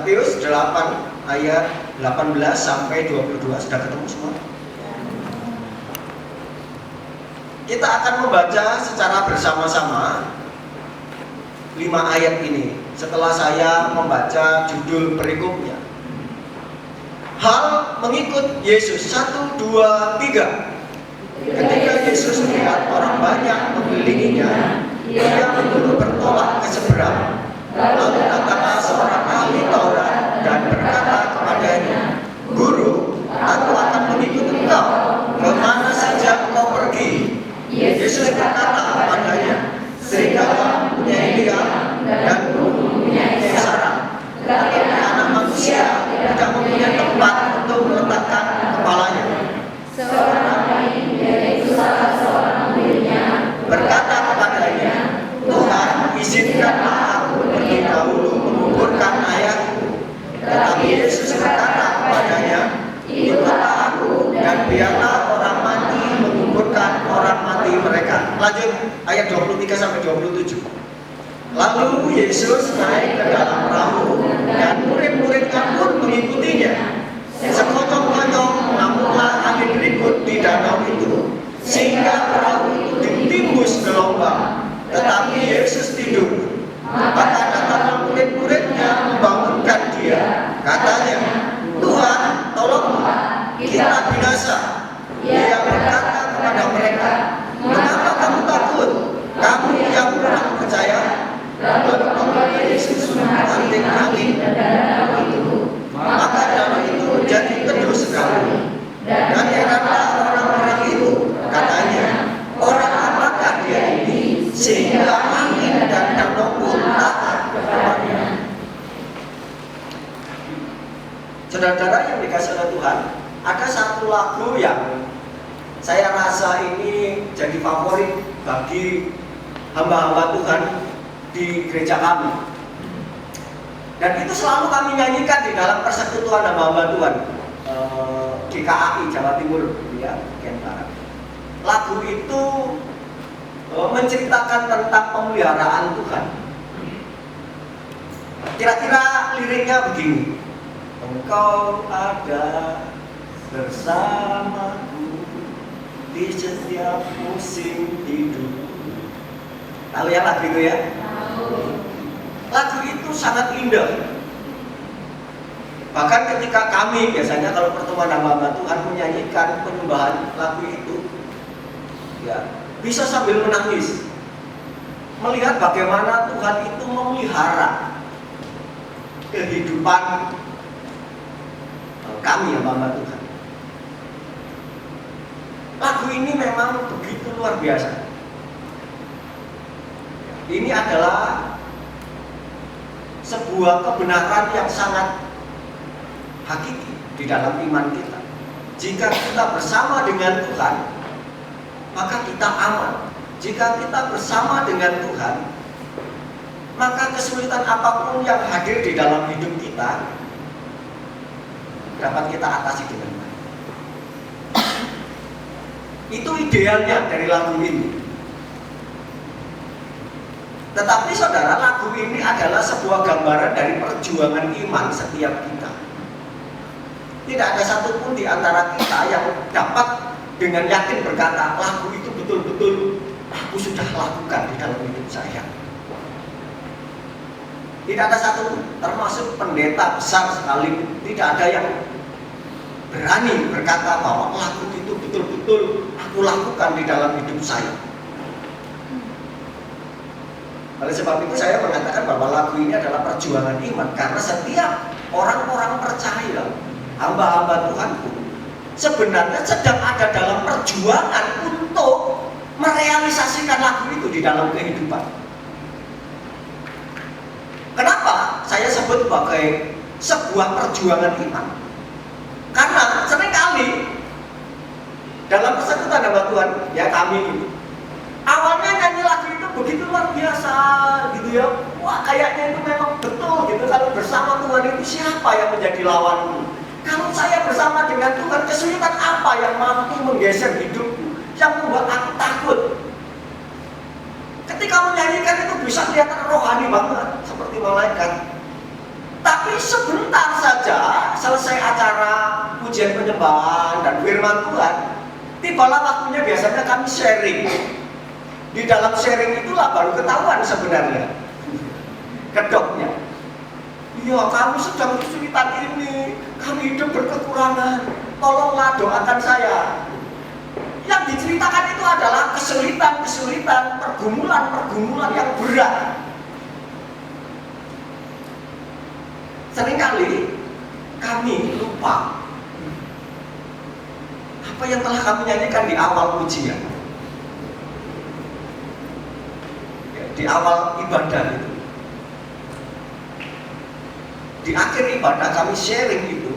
Matius 8 ayat 18 sampai 22. Sudah ketemu semua? Kita akan membaca secara bersama-sama 5 ayat ini setelah saya membaca judul berikutnya. Hal mengikut Yesus. 1, 2, 3. Ketika Yesus melihat orang banyak mengelilinginya, Ia menyuruh bertolak ke seberang. Lalu datanglah seorang ahli Taurat dan berkata kepadanya, Guru, aku akan mengikut engkau kemana saja engkau pergi. Yesus berkata kepadanya, serigala mempunyai liang dan burung mempunyai sarang, tetapi anak manusia tidak mempunyai tempat untuk meletakkan kepalanya. Seorang lain, yaitu salah seorang muridnya, berkata kepadanya, Tuhan, izinkanlah aku pergi dahulu menguburkan ayahku. Tetapi Yesus berkata kepadanya, ikutlah aku dan biarlah orang mati menguburkan orang mati mereka. Lanjut ayat 23 sampai 27. Lalu Yesus naik ke dalam perahu dan murid-muridnya pun mengikutinya. Sekonyong-konyong mengamuklah angin berikut di danau itu, sehingga perahu itu ditimbus gelombang. Tetapi Yesus tidur. Maka datanglah murid-muridnya membangunkan dia. Katanya, Tuhan, tolonglah, kita binasa. Ia berkata kepada mereka, mengapa kamu takut? Kamu yang kurang percaya? Lalu apabila Yesus memantik angin dan danau itu, maka danau itu menjadi teduh sekali. Dan heranlah orang-orang itu, katanya, orang apakah dia ini sehingga angin dan danau pun taat kepadanya. Saudara-saudara yang dikasih oleh Tuhan, ada satu lagu yang saya rasa ini jadi favorit bagi hamba-hamba Tuhan di gereja kami. Dan itu selalu kami nyanyikan di dalam persekutuan hamba-hamba Tuhan di KAI Jawa Timur, ya, Kentara. Lagu itu menceritakan tentang pemeliharaan Tuhan. Kira-kira liriknya begini. Engkau ada bersamaku di setiap musim hidup. Tahu ya lagu itu ya? Lagu itu sangat indah. Bahkan ketika kami biasanya kalau pertemuan hamba Tuhan menyanyikan penyembahan lagu itu, ya bisa sambil menangis, melihat bagaimana Tuhan itu memelihara kehidupan kami hamba Tuhan. Lagu ini memang begitu luar biasa. Ini adalah sebuah kebenaran yang sangat hakiki di dalam iman kita. Jika kita bersama dengan Tuhan, maka kita aman. Jika kita bersama dengan Tuhan, maka kesulitan apapun yang hadir di dalam hidup kita dapat kita atasi dengan baik. Itu idealnya dari lagu ini. Tetapi saudara, lagu ini adalah sebuah gambaran dari perjuangan iman setiap kita. Tidak ada satupun di antara kita yang dapat dengan yakin berkata, lagu itu betul-betul aku sudah lakukan di dalam hidup saya. Tidak ada satupun, termasuk pendeta besar sekali, tidak ada yang berani berkata bahwa lagu itu betul-betul aku lakukan di dalam hidup saya. Oleh sebab itu saya mengatakan bahwa lagu ini adalah perjuangan iman, karena setiap orang-orang percaya, hamba-hamba Tuhan pun sebenarnya sedang ada dalam perjuangan untuk merealisasikan lagu itu di dalam kehidupan. Kenapa saya sebut sebagai sebuah perjuangan iman? Karena seringkali dalam persekutuan hamba Tuhan, ya kami itu awalnya nyanyi lagu itu begitu luar biasa gitu ya. Wah, kayaknya itu memang betul gitu. Kalau bersama Tuhan itu siapa yang menjadi lawanku? Kalau saya bersama dengan Tuhan, kesulitan apa yang mampu menggeser hidupku, yang membuat aku takut? Ketika menyanyikan itu bisa kelihatan rohani banget, seperti malaikat. Tapi Tetapi sebentar saja selesai acara pujian penyembahan dan firman Tuhan, tibalah waktunya biasanya kami sharing. Di dalam sharing itulah baru ketahuan sebenarnya kedoknya. Iya, kami sedang kesulitan ini, kami hidup berkekurangan, tolonglah doakan saya. Yang diceritakan itu adalah kesulitan-kesulitan, pergumulan-pergumulan yang berat. Seringkali kami lupa apa yang telah kami nyanyikan di awal pujian, di awal ibadah itu. Di akhir ibadah kami sharing itu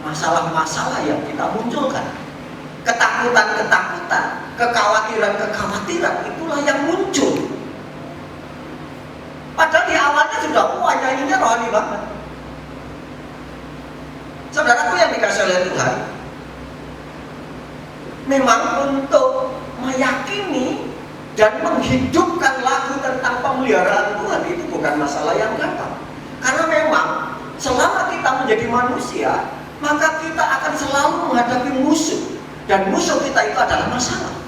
masalah-masalah yang kita munculkan, ketakutan-ketakutan, kekhawatiran-kekhawatiran, itulah yang muncul. Padahal di awalnya sudah nyanyinya rohani banget. Saudaraku yang dikasih oleh Tuhan, memang untuk meyakini dan menghidupkan lagu tentang pemeliharaan Tuhan itu bukan masalah yang gampang. Karena memang selama kita menjadi manusia, maka kita akan selalu menghadapi musuh. Dan musuh kita itu adalah masalah.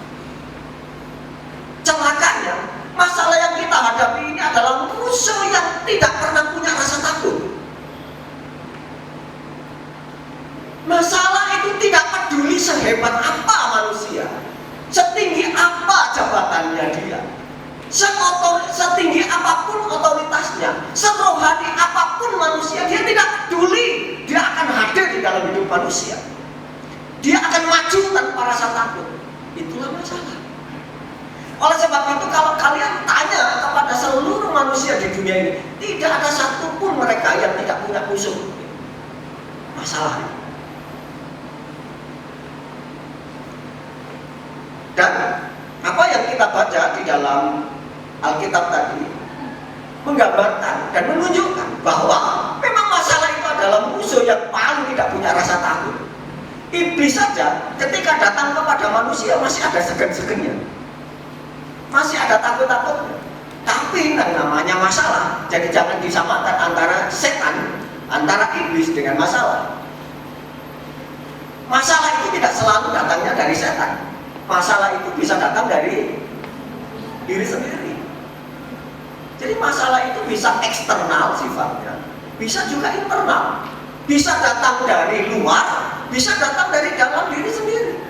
Celakanya, masalah yang kita hadapi ini adalah musuh yang tidak pernah punya rasa takut. Masalah itu tidak peduli sehebat apa manusia, setinggi apa jabatannya dia, setinggi apapun otoritasnya, serohani apapun manusia, dia tidak peduli. Dia akan hadir di dalam hidup manusia. Dia akan maju tanpa rasa takut. Itulah masalah. Oleh sebab itu, kalau kalian tanya kepada seluruh manusia di dunia ini, tidak ada satupun mereka yang tidak punya musuh. Masalahnya. Dan apa yang kita baca di dalam Alkitab tadi menggambarkan dan menunjukkan bahwa memang masalah itu adalah musuh yang paling tidak punya rasa takut. Iblis saja ketika datang kepada manusia masih ada segan-segannya, masih ada takut-takutnya. Tapi yang namanya masalah, jadi jangan disamakan antara setan, antara iblis dengan masalah. Masalah itu tidak selalu datangnya dari setan. Masalah itu bisa datang dari diri sendiri. Jadi masalah itu bisa eksternal sifatnya, bisa juga internal. Bisa datang dari luar, bisa datang dari dalam diri sendiri.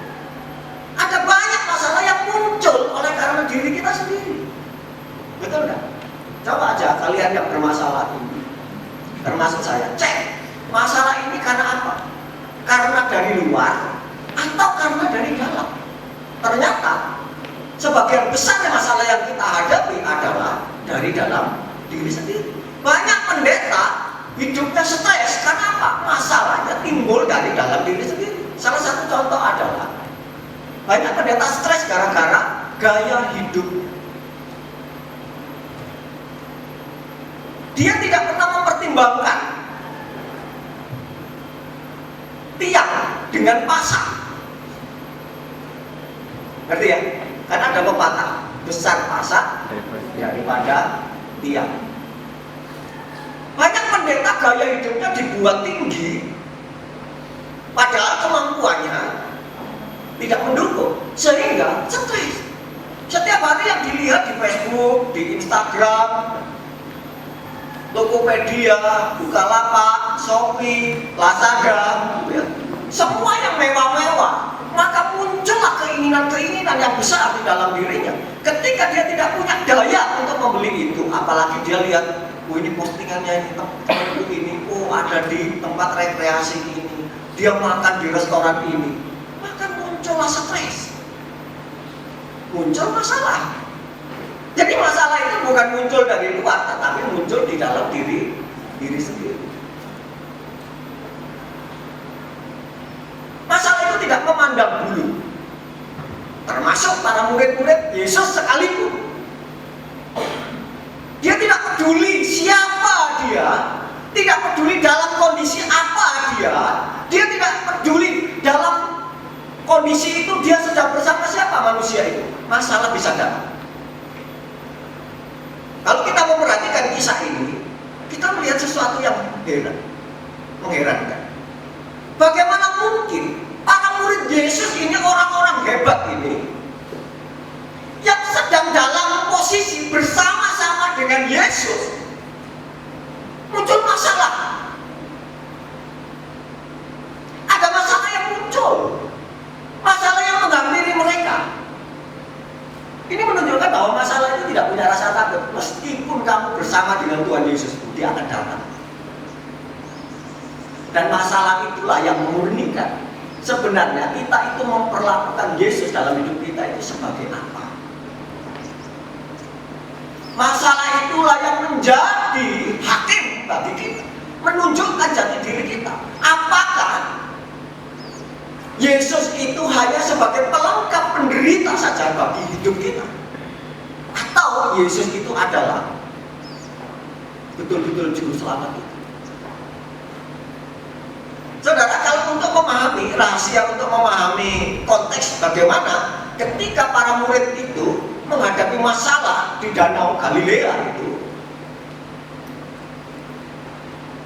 Ada banyak masalah yang muncul oleh karena diri kita sendiri. Betul nggak? Coba aja kalian yang bermasalah ini, termasuk saya, cek masalah ini karena apa? Karena dari luar atau karena dari dalam? Ternyata sebagian besar masalah yang kita hadapi adalah dari dalam diri sendiri. Banyak pendeta hidupnya stres karena apa? Masalahnya timbul dari dalam diri sendiri. Salah satu contoh adalah banyak pendeta stres gara-gara gaya hidup. Dia tidak pernah mempertimbangkan tiang dengan pasak. Ngerti ya? Karena ada pepatah, besar pasak daripada tiang. Banyak pendeta gaya hidupnya dibuat tinggi, padahal kemampuannya tidak mendukung, sehingga stres. Setiap hari yang dilihat di Facebook, di Instagram, Tokopedia, Bukalapak, Shopee, Lazada, ya, semua yang mewah-mewah, maka muncullah keinginan-keinginan yang besar di dalam dirinya. Ketika dia tidak punya daya untuk membeli itu, apalagi dia lihat, oh ini postingannya ini, temanku ini, oh ada di tempat rekreasi ini, dia makan di restoran ini, maka muncullah stres, muncul masalah. Jadi masalah itu bukan muncul dari luar, tetapi muncul di dalam diri sendiri. Masalah itu tidak memandang bulu, termasuk para murid-murid Yesus sekalipun. Dia tidak peduli siapa dia, tidak peduli dalam kondisi apa dia tidak peduli dalam kondisi itu dia sedang bersama siapa manusia itu. Masalah bisa datang. Kalau kita memperhatikan kisah ini, kita melihat sesuatu yang heran. mengherankan. Bagaimana mungkin para murid Yesus ini, orang-orang hebat ini, yang sedang dalam posisi bersama-sama dengan Yesus, muncul masalah. Ada masalah yang muncul, masalah yang menghampiri mereka. Ini menunjukkan bahwa masalah itu tidak punya rasa takut. Meskipun kamu bersama dengan Tuhan Yesus, dia akan datang. Dan masalah itulah yang memurnikan. Sebenarnya kita itu memperlakukan Yesus dalam hidup kita itu sebagai apa? Masalah itulah yang menjadi hakim bagi kita, menunjukkan jati diri kita. Apakah Yesus itu hanya sebagai pelengkap penderita saja bagi hidup kita, atau Yesus itu adalah betul-betul juru selamat kita? Saudara, kalau untuk memahami rahasia, untuk memahami konteks bagaimana ketika para murid itu menghadapi masalah di Danau Galilea itu,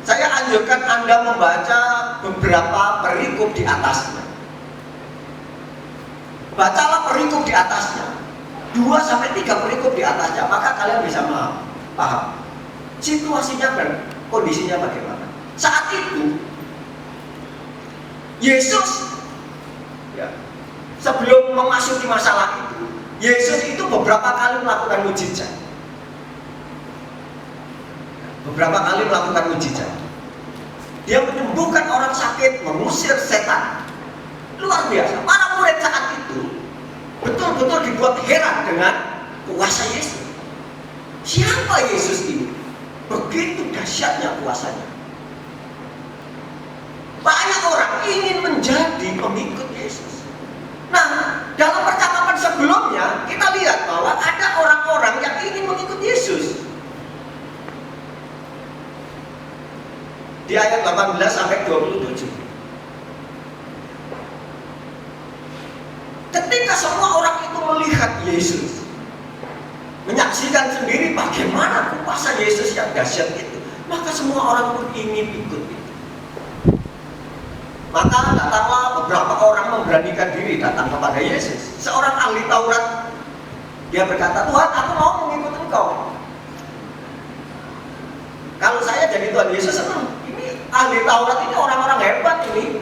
saya anjurkan Anda membaca beberapa perikop di atasnya. Bacalah perikop di atasnya, 2-3 perikop di atasnya, maka kalian bisa paham situasinya dan kondisinya bagaimana. Saat itu Yesus, ya, sebelum memasuki masalah itu, Yesus itu beberapa kali melakukan mujizat. Beberapa kali melakukan mujizat. Dia menyembuhkan orang sakit, mengusir setan. Luar biasa. Para murid saat itu betul-betul dibuat heran dengan kuasa Yesus. Siapa Yesus ini? Begitu dahsyatnya kuasanya. Banyak orang ingin menjadi pengikut Yesus. Nah, dalam percakapan sebelumnya kita lihat bahwa ada orang-orang yang ingin mengikut Yesus. Di ayat 18-27. Ketika semua orang itu melihat Yesus, menyaksikan sendiri bagaimana kuasa Yesus yang dahsyat itu, maka semua orang pun ingin ikut itu. Maka datanglah beberapa orang memberanikan diri datang kepada Yesus. Seorang ahli Taurat, dia berkata, "Tuhan, aku mau mengikut Engkau." Kalau saya jadi Tuhan Yesus senang. Ini ahli Taurat ini orang-orang hebat ini.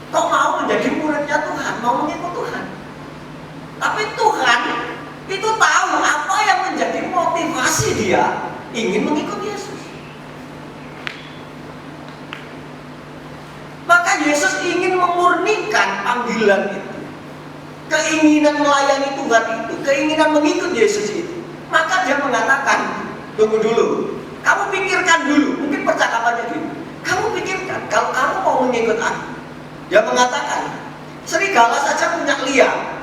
Kau mau menjadi muridnya Tuhan, mau mengikut Tuhan. Tapi Tuhan itu tahu apa yang menjadi motivasi dia ingin mengikut Yesus. Maka Yesus ingin memurnikan panggilan itu, keinginan melayani Tuhan itu, keinginan mengikut Yesus itu. Maka dia mengatakan, tunggu dulu, kamu pikirkan dulu, mungkin percakapannya gini, kamu pikirkan, kalau kamu mau mengikut aku. Dia mengatakan, serigala saja punya liang,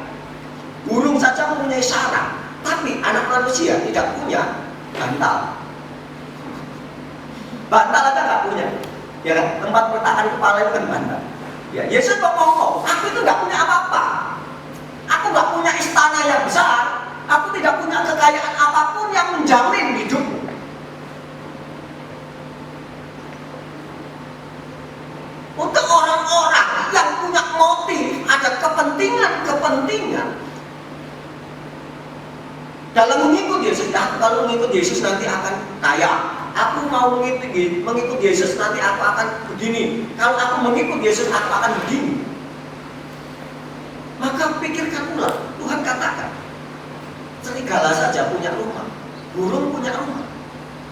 burung saja mempunyai sarang, tapi anak manusia tidak punya bantal. Bantal aja nggak punya. Ya kan, tempat meletakkan kepala itu kan bantal. Ya, Yesus ngomong, aku itu nggak punya apa-apa. Aku nggak punya istana yang besar. Aku tidak punya kekayaan apapun yang menjamin hidupmu. Untuk orang-orang yang punya motif, ada kepentingan dalam mengikut Yesus. Nah, kalau mengikut Yesus nanti akan kaya. Aku mau mengikut Yesus nanti aku akan begini. Kalau aku mengikut Yesus aku akan begini. Maka pikirkan ulang. Tuhan katakan, serigala saja punya rumah, burung punya rumah,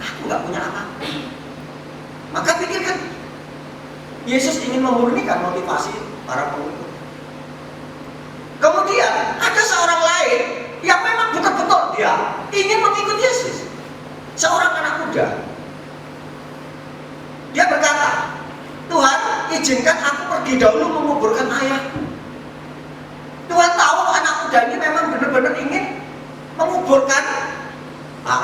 aku nggak punya apa-apa. Maka pikirkan, Yesus ingin memurnikan motivasi para pengikut. Kemudian ada seorang lain yang memang betul-betul dia ingin mengikut Yesus. Seorang anak muda. Dia berkata, Tuhan, izinkan aku pergi dahulu menguburkan ayahku. Tuhan tahu anak muda ini memang benar-benar ingin menguburkan,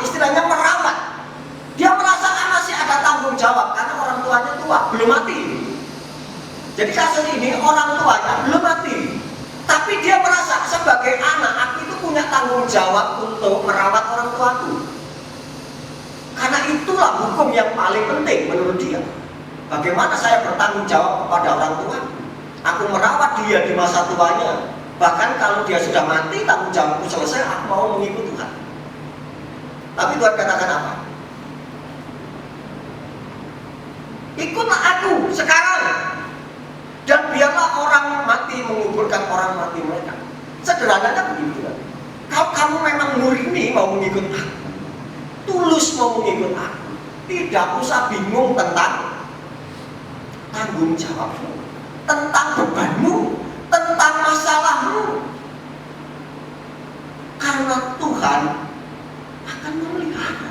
istilahnya merawat. Dia merasakan masih ada tanggung jawab karena orang tuanya tua, belum mati. Jadi kasus ini orang tuanya belum mati, tapi dia merasa sebagai anak, aku itu punya tanggung jawab untuk merawat orang tuaku. Karena itulah hukum yang paling penting menurut dia. Bagaimana saya bertanggung jawab kepada orang tua? Aku merawat dia di masa tuanya. Bahkan kalau dia sudah mati, tanggung jawabku selesai, aku mau mengikut Tuhan. Tapi Tuhan katakan apa? Ikutlah aku sekarang, dan biarlah orang mati menguburkan orang mati mereka. Sederhananya begitu. Kalau kamu memang murni mau mengikut aku, tulus mau mengikut aku, tidak usah bingung tentang tanggung jawabmu, tentang bebanmu, tentang masalahmu. Karena Tuhan akan memelihara.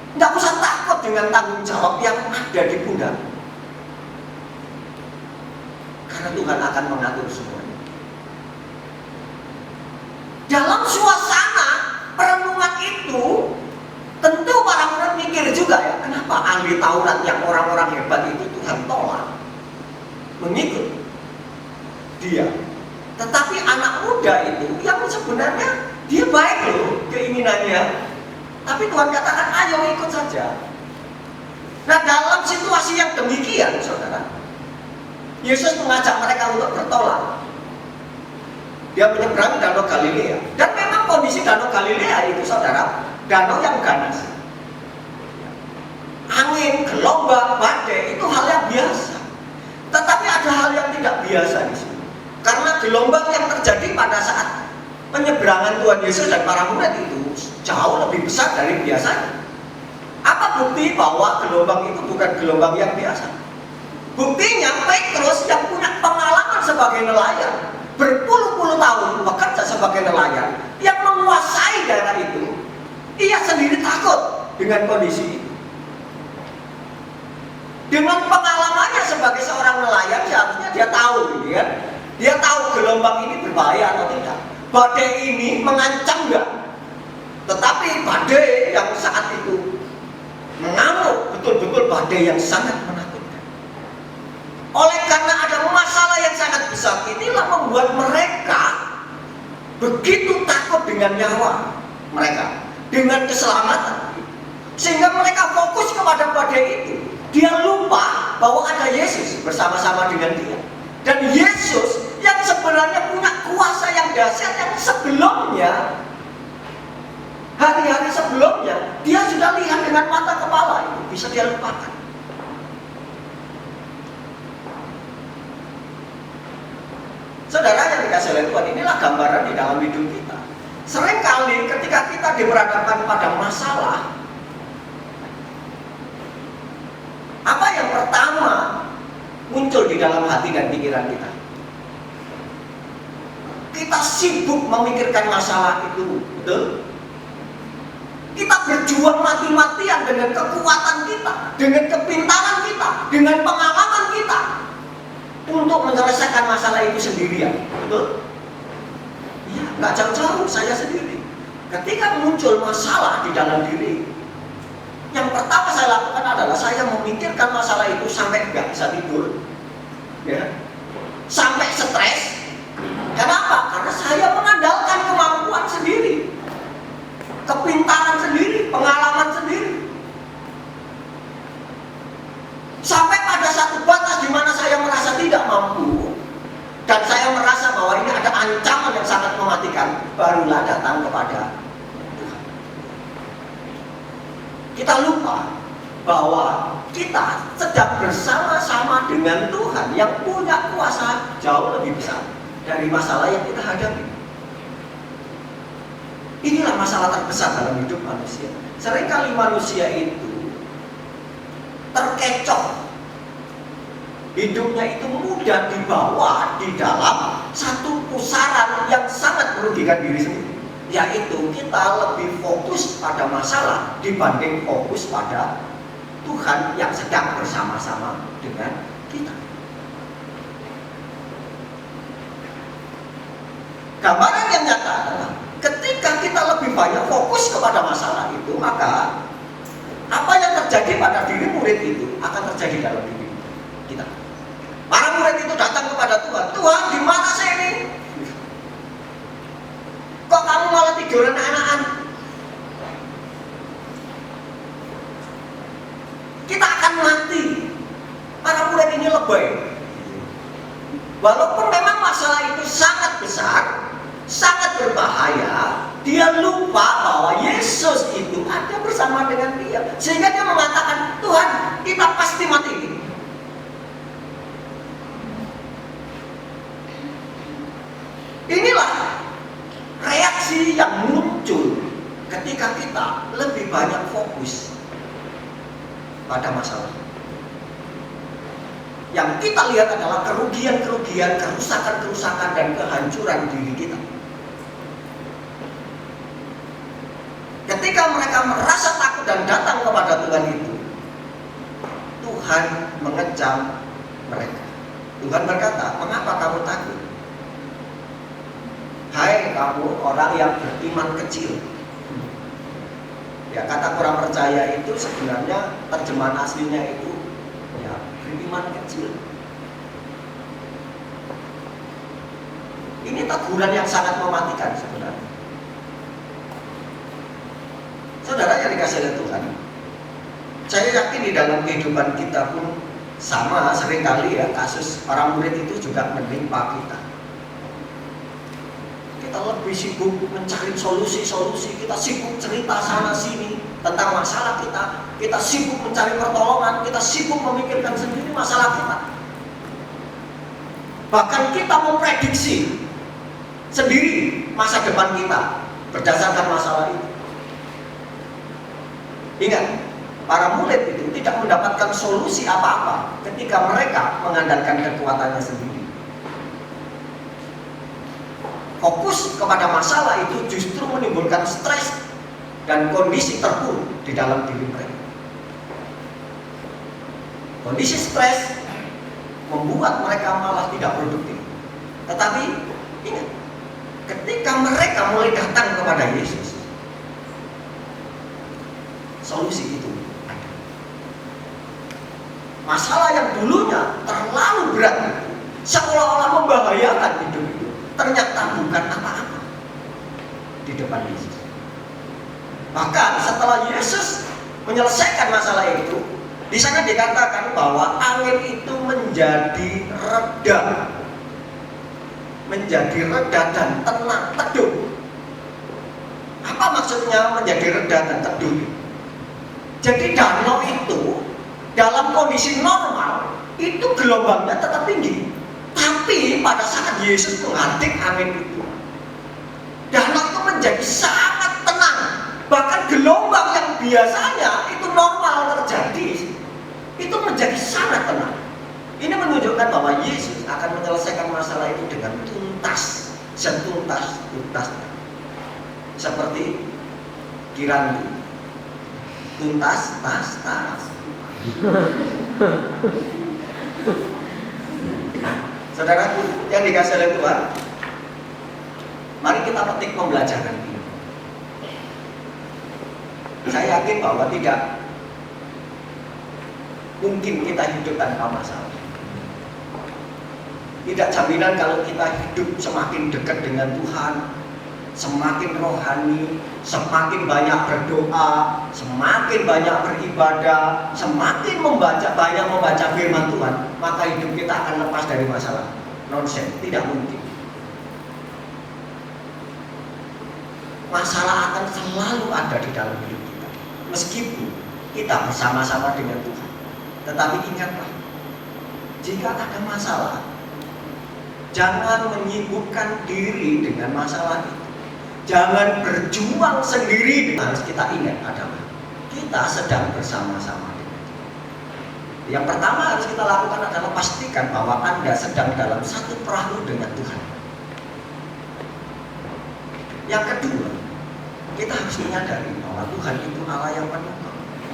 Tidak usah takut dengan tanggung jawab yang ada di pundak. Karena Tuhan akan mengatur semuanya. Dalam suasana perenungan itu, tentu para murid mikir juga ya, kenapa ahli Taurat yang orang-orang hebat itu Tuhan tolak mengikut dia. Tetapi anak muda itu yang sebenarnya dia baik loh keinginannya, tapi Tuhan katakan ayo ikut saja. Nah, dalam situasi yang demikian, saudara, Yesus mengajak mereka untuk bertolak. Dia menyeberang Danau Galilea. Dan memang kondisi Danau Galilea itu, saudara, danau yang ganas. Angin, gelombang, badai itu hal yang biasa. Tetapi ada hal yang tidak biasa di sini. Karena gelombang yang terjadi pada saat penyeberangan Tuhan Yesus dan para murid itu jauh lebih besar dari biasanya. Apa bukti bahwa gelombang itu bukan gelombang yang biasa? Buktinya Petrus yang punya pengalaman sebagai nelayan, berpuluh-puluh tahun bekerja sebagai nelayan, yang menguasai daerah itu, ia sendiri takut dengan kondisi itu. Dengan pengalamannya sebagai seorang nelayan, seharusnya dia tahu, gitu kan? Dia tahu gelombang ini berbahaya atau tidak, badai ini mengancam enggak. Tetapi badai yang saat itu mengamuk, betul-betul badai yang sangat menakutkan. Oleh karena ada masalah yang sangat besar, inilah membuat mereka begitu takut dengan nyawa mereka, dengan keselamatan, sehingga mereka fokus kepada badai itu. Dia lupa bahwa ada Yesus bersama-sama dengan dia. Dan Yesus yang sebenarnya punya kuasa yang dahsyat, yang sebelumnya, hari-hari sebelumnya, dia sudah lihat dengan mata kepala itu, bisa dia lupakan. Saudara yang dikasih oleh Tuhan, inilah gambaran di dalam hidup kita. Seringkali ketika kita diperhadapkan pada masalah, apa yang pertama muncul di dalam hati dan pikiran kita? Kita sibuk memikirkan masalah itu, betul? Kita berjuang mati-matian dengan kekuatan kita, dengan kepintaran kita, dengan pengalaman kita untuk menyelesaikan masalah itu sendirian, betul? Ya, nggak jauh-jauh saya sendiri. Ketika muncul masalah di dalam diri, yang pertama saya lakukan adalah saya memikirkan masalah itu sampai nggak bisa tidur, ya, sampai stres. Kenapa? Karena saya mengandalkan kemampuan sendiri, kepintaran sendiri, pengalaman sendiri. Sampai pada satu batas di mana saya merasa tidak mampu dan saya merasa bahwa ini ada ancaman yang sangat mematikan, barulah datang kepada Tuhan. Kita lupa bahwa kita sedang bersama-sama dengan Tuhan yang punya kuasa jauh lebih besar dari masalah yang kita hadapi. Inilah masalah terbesar dalam hidup manusia. Seringkali manusia itu terkecoh, hidupnya itu mudah dibawa di dalam satu pusaran yang sangat merugikan diri sendiri, yaitu kita lebih fokus pada masalah dibanding fokus pada Tuhan yang sedang bersama-sama dengan kita. Gambaran yang nyata adalah ketika kita lebih banyak fokus kepada masalah itu, maka apa yang terjadi pada diri murid itu akan terjadi dalam diri kita. Para murid itu datang kepada Tuhan. Tuhan, di mana saya ini? Kok kamu malah tidur enak-enakan? Sehingga dia mengatakan, Tuhan, kita pasti mati. Inilah reaksi yang muncul ketika kita lebih banyak fokus pada masalah. Yang kita lihat adalah kerugian-kerugian, kerusakan-kerusakan, dan kehancuran diri kita. Ketika mereka merasa takut dan datang kepada Tuhan itu, Tuhan mengecam mereka. Tuhan berkata, mengapa kamu takut? Hai kamu orang yang beriman kecil. Ya, kata kurang percaya itu sebenarnya terjemahan aslinya itu ya beriman kecil. Ini teguran yang sangat mematikan sebenarnya. Saudara yang dikasih oleh Tuhan, saya yakin di dalam kehidupan kita pun sama, seringkali ya kasus para murid itu juga menimpa kita. Kita lebih sibuk mencari solusi-solusi, kita sibuk cerita sana sini tentang masalah kita, kita sibuk mencari pertolongan, kita sibuk memikirkan sendiri masalah kita. Bahkan kita memprediksi sendiri masa depan kita berdasarkan masalah itu. Ingat, para murid itu tidak mendapatkan solusi apa-apa ketika mereka mengandalkan kekuatannya sendiri. Fokus kepada masalah itu justru menimbulkan stres dan kondisi terpuruk di dalam diri mereka. Kondisi stres membuat mereka malah tidak produktif. Tetapi ingat, ketika mereka mulai datang kepada Yesus, solusi itu ada. Masalah yang dulunya terlalu berat, seolah-olah membahayakan hidup itu, ternyata bukan apa-apa di depan Yesus. Bahkan setelah Yesus menyelesaikan masalah itu, di sana dikatakan bahwa angin itu menjadi reda dan tenang, teduh. Apa maksudnya menjadi reda dan teduh? Jadi danau itu dalam kondisi normal itu gelombangnya tetap tinggi. Tapi pada saat Yesus menghardik angin itu, danau itu menjadi sangat tenang. Bahkan gelombang yang biasanya itu normal terjadi, itu menjadi sangat tenang. Ini menunjukkan bahwa Yesus akan menyelesaikan masalah itu dengan tuntas, setuntas-tuntasnya. Seperti Kiranti, tuntas, tas. Saudaraku yang dikasih oleh Tuhan, mari kita petik pembelajaran ini. Saya yakin bahwa tidak mungkin kita hidup tanpa masalah. Tidak jaminan kalau kita hidup semakin dekat dengan Tuhan, semakin rohani, semakin banyak berdoa, semakin banyak beribadah, semakin banyak membaca firman Tuhan, maka hidup kita akan lepas dari masalah. Nonsense, tidak mungkin. Masalah akan selalu ada di dalam hidup kita, meskipun kita bersama-sama dengan Tuhan. Tetapi ingatlah, jika ada masalah, jangan menyibukkan diri dengan masalah itu. Jangan berjuang sendiri. Harus kita ingat adalah kita sedang bersama-sama dengan Tuhan. Yang pertama harus kita lakukan adalah pastikan bahwa Anda sedang dalam satu perahu dengan Tuhan. Yang kedua, kita harus menyadari bahwa Tuhan itu Allah yang penuh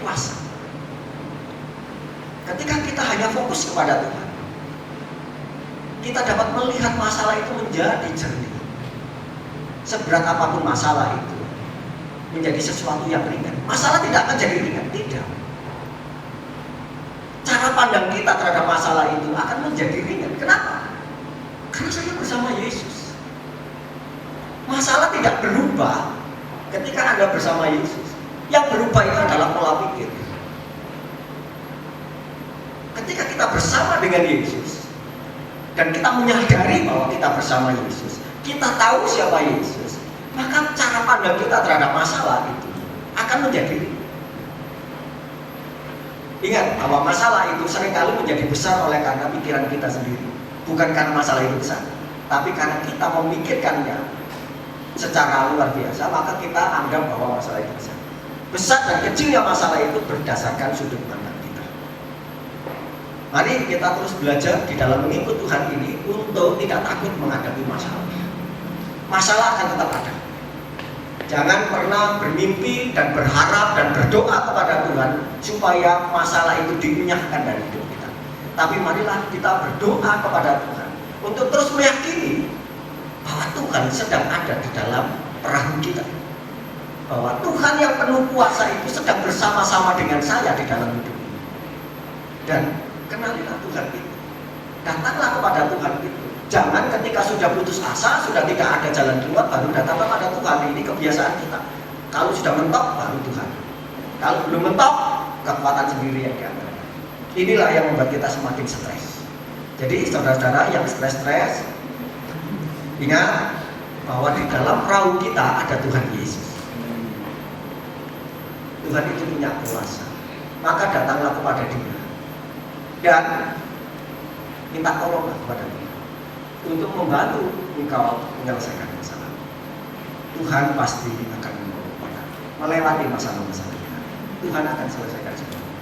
kuasa. Ketika kita hanya fokus kepada Tuhan, kita dapat melihat masalah itu menjadi jernih. Seberat apapun masalah itu menjadi sesuatu yang ringan. Masalah tidak akan jadi ringan, tidak. Cara pandang kita terhadap masalah itu akan menjadi ringan. Kenapa? Karena saya bersama Yesus. Masalah tidak berubah ketika Anda bersama Yesus. Yang berubah itu adalah pola pikir. Ketika kita bersama dengan Yesus dan kita menyadari bahwa kita bersama Yesus, kita tahu siapa Yesus, maka cara pandang kita terhadap masalah itu akan menjadi ringan. Ingat bahwa masalah itu seringkali menjadi besar oleh karena pikiran kita sendiri. Bukan karena masalah itu besar, tapi karena kita memikirkannya secara luar biasa, maka kita anggap bahwa masalah itu besar. Besar dan kecilnya masalah itu berdasarkan sudut pandang kita. Mari kita terus belajar di dalam mengikut Tuhan ini untuk tidak takut menghadapi masalah. Masalah akan tetap ada. Jangan pernah bermimpi dan berharap dan berdoa kepada Tuhan supaya masalah itu dienyahkan dari hidup kita. Tapi marilah kita berdoa kepada Tuhan untuk terus meyakini bahwa Tuhan sedang ada di dalam perahu kita. Bahwa Tuhan yang penuh kuasa itu sedang bersama-sama dengan saya di dalam hidup ini. Dan kenalilah Tuhan itu. Datanglah kepada Tuhan itu. Jangan ketika sudah putus asa, sudah tidak ada jalan keluar, baru datang kepada Tuhan. Ini kebiasaan kita. Kalau sudah mentok, baru Tuhan. Kalau belum mentok, kekuatan sendiri yang diambil. Inilah yang membuat kita semakin stres. Jadi saudara-saudara yang stres-stres, ingat bahwa di dalam perahu kita ada Tuhan Yesus. Tuhan itu punya kuasa. Maka datanglah kepada Dia dan minta tolonglah kepada Dia untuk membantu engkau menyelesaikan masalah. Tuhan pasti akan menolong kita melewati masalah-masalah kita. Tuhan akan selesaikan semua.